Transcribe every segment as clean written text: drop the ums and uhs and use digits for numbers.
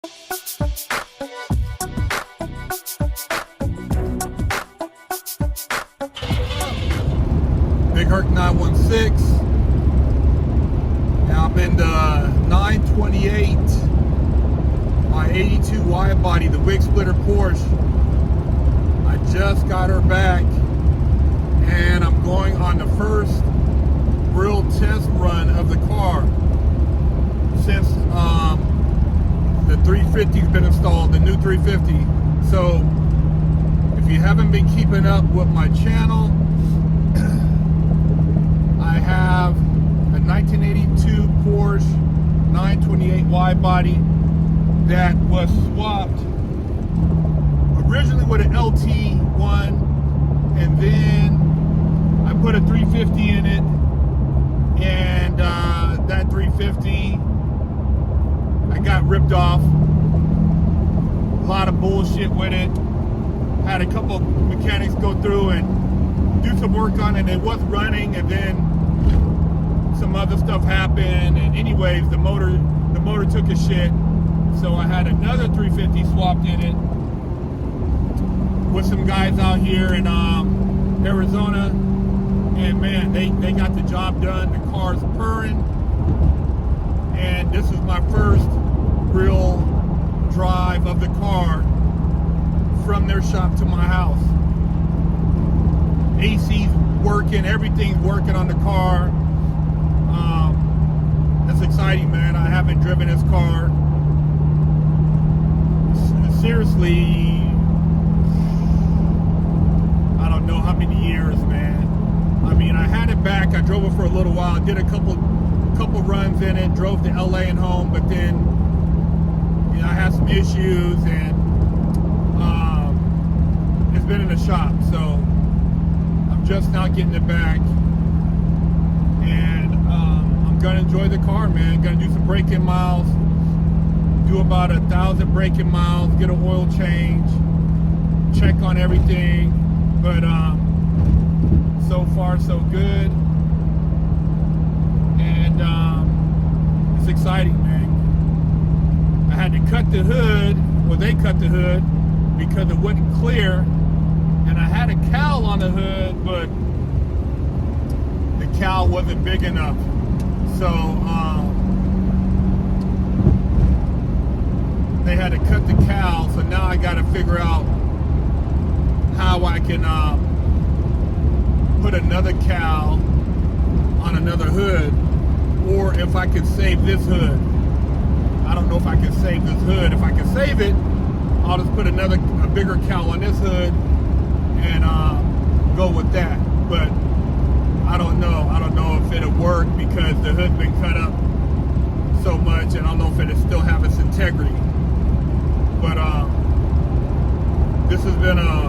Big Herc 916. Now I'm in the 928, my 82 wide body, the wig splitter Porsche. I just got her back, and I'm going on the first real test run of the car since the 350's been installed, the new 350. So if you haven't been keeping up with my channel, I have a 1982 Porsche 928 wide body that was swapped originally with an LT one, and then I put a 350 in it, and that 350 I got ripped off. A lot of bullshit with it. Had a couple mechanics go through and do some work on it. It was running, and then some other stuff happened, and anyways, the motor took a shit. So I had another 350 swapped in it with some guys out here in Arizona, and man, they got the job done. The car's purring, and this is my first real drive of the car from their shop to my house. AC's working, everything's working on the car. That's exciting, man. I haven't driven this car seriously, I don't know how many years, man. I mean, I had it back. I drove it for a little while. Did a couple runs in it. Drove to LA and home, but then, you know, I had some issues, and it's been in the shop. So I'm just now getting it back, and I'm gonna enjoy the car, man. Gonna do some break-in miles. Do about 1,000 break-in miles, get an oil change, check on everything, but so far so good, and it's exciting, man. I had to cut the hood, well, they cut the hood because it wasn't clear, and I had a cowl on the hood, but the cowl wasn't big enough, so they had to cut the cowl, so now I got to figure out how I can put another cowl on another hood, or if I can save this hood. I don't know if I can save this hood. If I can save it, I'll just put a bigger cowl on this hood and go with that. But I don't know. I don't know if it'll work because the hood's been cut up so much, and I don't know if it'll still have its integrity. But this has been a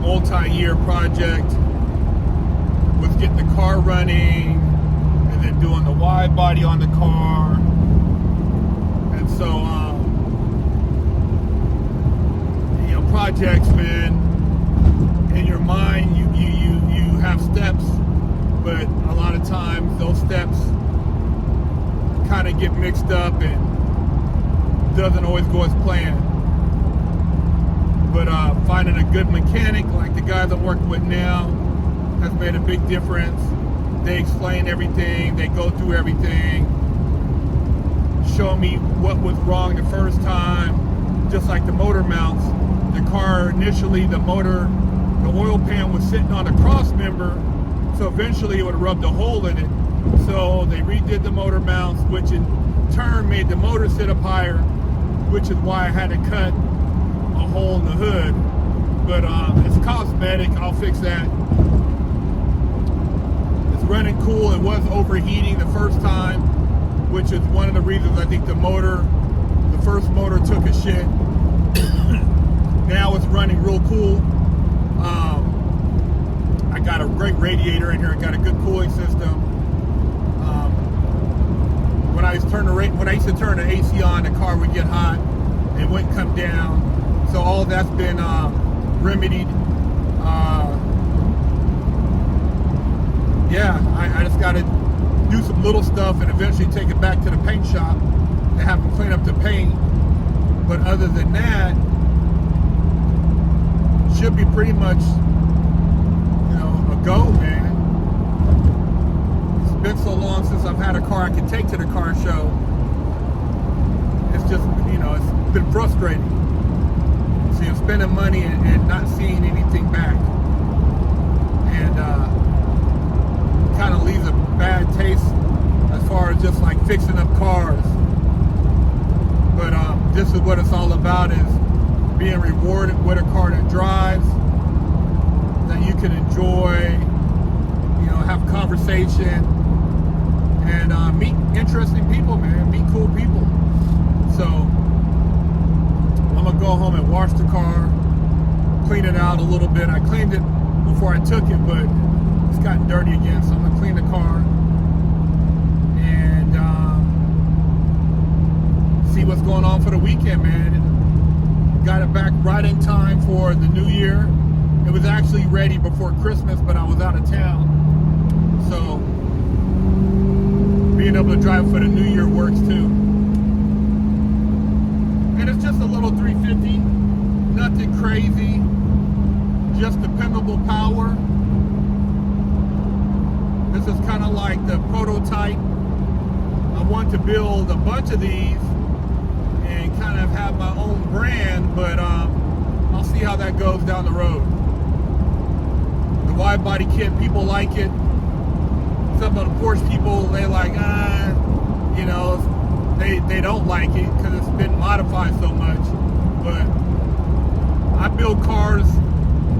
multi-year project with getting the car running and then doing the wide body on the car. And so, you know, projects, man, in your mind, you have steps, but a lot of times those steps kind of get mixed up and doesn't always go as planned. But finding a good mechanic like the guys I'm working with now has made a big difference. They explain everything, they go through everything, show me what was wrong the first time, just like the motor mounts. The car initially, the oil pan was sitting on a cross member, so eventually it would have rubbed a hole in it. So they redid the motor mounts, which in turn made the motor sit up higher, which is why I had to cut a hole in the hood. But it's cosmetic, I'll fix that. It's running cool. It was overheating the first time, which is one of the reasons I think the first motor took a shit. Now it's running real cool. I got a great radiator in here. I got a good cooling system. When I used to turn the AC on, the car would get hot. It wouldn't come down. So all that's been remedied. Yeah, I just got to do some little stuff and eventually take it back to the paint shop and have them clean up the paint But other than that, should be pretty much, a go, man. It's been so long since I've had a car I could take to the car show. It's just, it's been frustrating. See, I'm spending money and not seeing anything back. And kind of leaves a bad taste as far as just like fixing up cars. But this is what it's all about, is being rewarded with a car that drives, that you can enjoy, have conversation, and meet interesting people, man, meet cool people. So I'm gonna go home and wash the car, clean it out a little bit. I cleaned it before I took it, but it's gotten dirty again, so I'm gonna clean the car and see what's going on for the weekend, man. Got it back right in time for the new year. It was actually ready before Christmas, but I was out of town. So being able to drive for the new year works too. And it's just a little 350, nothing crazy, just dependable power. This is kind of like the prototype. I want to build a bunch of these and kind of have my own brand, but I'll see how that goes down the road. The wide body kit, people like it. Some of the Porsche people, they like, they don't like it because it's been modified so much. But I build cars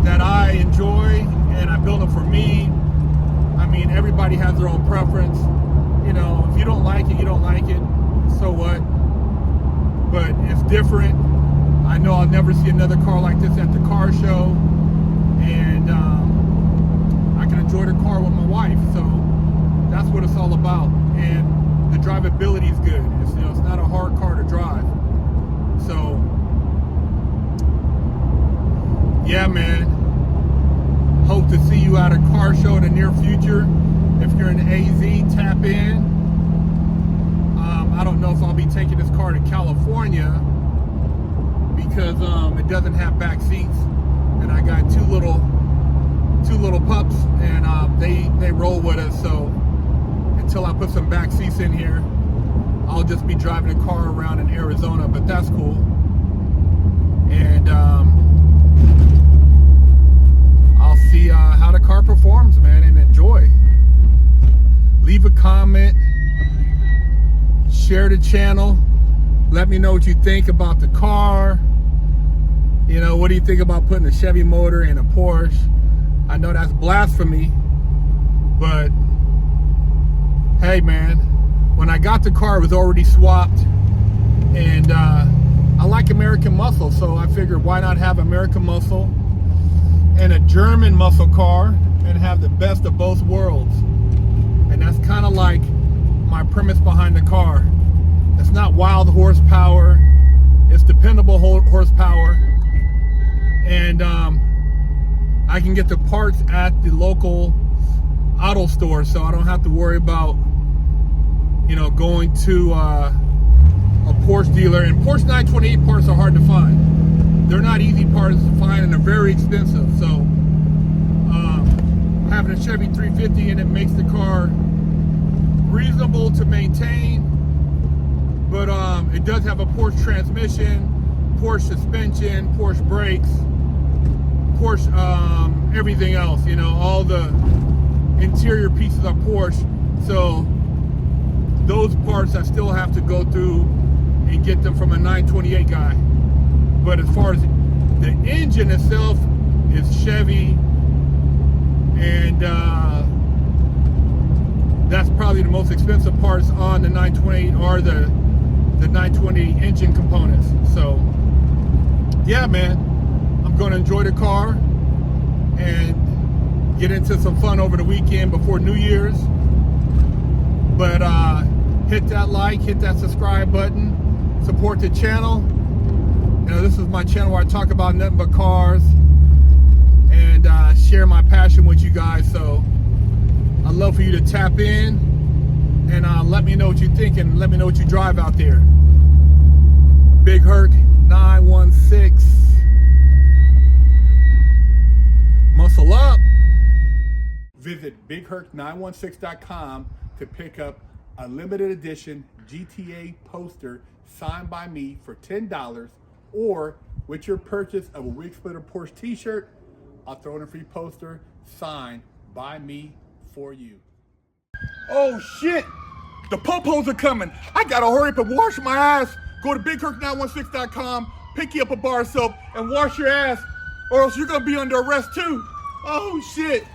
that I enjoy, and I build them for me. I mean, everybody has their own preference. If you don't like it, you don't like it. So what? But it's different. I know I'll never see another car like this at the car show, and I can enjoy the car with my wife. So that's what it's all about. And the drivability is good. It's not a hard car to drive. So yeah, man. Hope to see you at a car show in the near future. If you're in AZ, tap in. I don't know if I'll be taking this car to California because it doesn't have back seats, and I got two little pups, and they roll with us. So until I put some back seats in here, I'll just be driving the car around in Arizona. But that's cool. And I'll see how the car performs, man, and enjoy. Leave a comment, share the channel, let me know what you think about the car. What do you think about putting a Chevy motor in a Porsche? I know that's blasphemy, but hey, man, when I got the car, it was already swapped, and I like American muscle, so I figured why not have American muscle and a German muscle car and have the best of both worlds. And that's kind of like my premise behind the car. It's not wild horsepower, it's dependable horsepower, and I can get the parts at the local auto store, so I don't have to worry about going to a Porsche dealer. And Porsche 928 parts are hard to find. They're not easy parts to find, and they're very expensive. So having a Chevy 350 in it makes the car reasonable to maintain, but it does have a Porsche transmission, Porsche suspension, Porsche brakes, Porsche everything else, all the interior pieces are Porsche. So those parts I still have to go through and get them from a 928 guy. But as far as the engine itself is Chevy, and that's probably the most expensive parts on the 928 are the 920 engine components. So yeah, man, I'm going to enjoy the car and get into some fun over the weekend before New Year's. But hit that like, hit that subscribe button, support the channel. This is my channel where I talk about nothing but cars and share my passion with you guys. So I'd love for you to tap in and let me know what you think, and let me know what you drive out there. Big Herc. 916. Muscle up. Visit BigHerc916.com to pick up a limited edition GTA poster signed by me for $10, or with your purchase of a Wig Splitter Porsche t-shirt, I'll throw in a free poster signed by me for you. Oh shit! The popos are coming. I gotta hurry up and wash my ass. Go to BigHerc916.com, pick you up a bar of soap, and wash your ass, or else you're gonna be under arrest too. Oh shit!